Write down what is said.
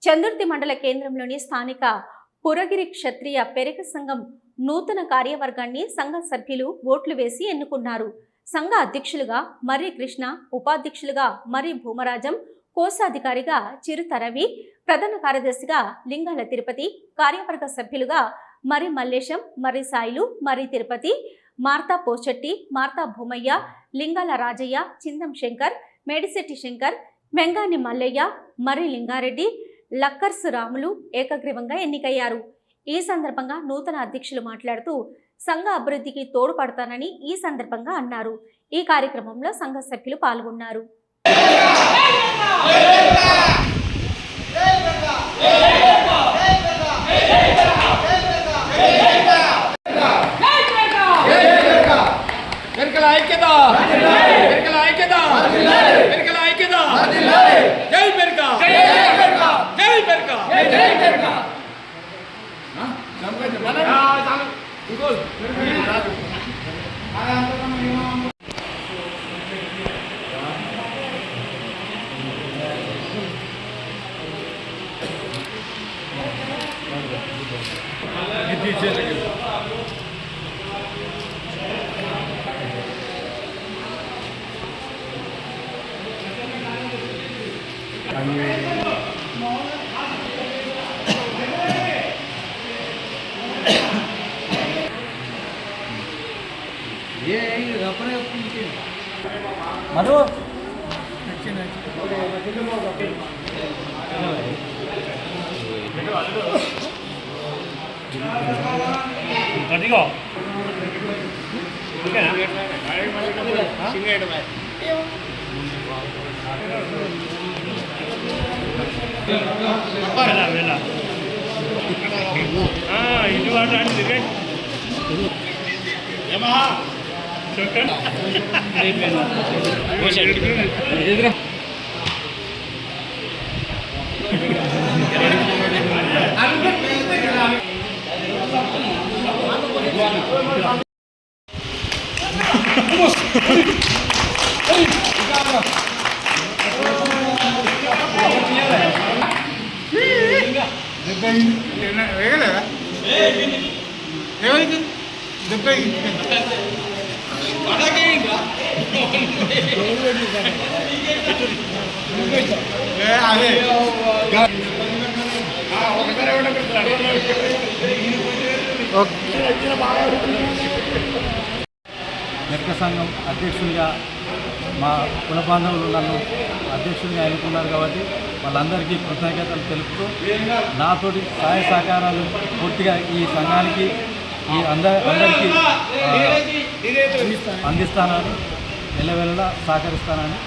చందుర్తి మండల కేంద్రంలోని స్థానిక పురగిరి క్షత్రియ పెరక సంఘం నూతన కార్యవర్గాన్ని సంఘ సభ్యులు ఓట్లు వేసి ఎన్నుకున్నారు. సంఘ అధ్యక్షులుగా మర్రి కృష్ణ, ఉపాధ్యక్షులుగా మర్రి భూమరాజం, కోశాధికారిగా చిరుత రవి, ప్రధాన కార్యదర్శిగా లింగాల తిరుపతి, కార్యవర్గ సభ్యులుగా మర్రి మల్లేశం, మర్రి సాయిలు, మర్రి తిరుపతి, మార్తా పోచెట్టి, మార్తా భూమయ్య, లింగాల రాజయ్య, చిందం శంకర్, మేడిశెట్టి శంకర్, మెంగాని మల్లయ్య, మర్రి లింగారెడ్డి, లక్కర్సు రాములు ఏకగ్రీవంగా ఎన్నికయ్యారు. ఈ సందర్భంగా నూతన అధ్యక్షులు మాట్లాడుతూ సంఘ అభివృద్ధికి తోడ్పడతానని ఈ సందర్భంగా అన్నారు. ఈ కార్యక్రమంలో సంఘ సభ్యులు పాల్గొన్నారు. మధు అదిగో ఇది వాటి మెరక సంఘం అధ్యక్షునిగా మా కుల బాంధవులు నన్ను అధ్యక్షునిగా ఎన్నుకున్నారు కాబట్టి వాళ్ళందరికీ కృతజ్ఞతలు తెలుపుతూ నాతోటి సహాయ సహకారాలు పూర్తిగా ఈ సంఘానికి ఈ అందరికీ అందిస్తానని ఎల్లవెల్లలా సహకరిస్తానని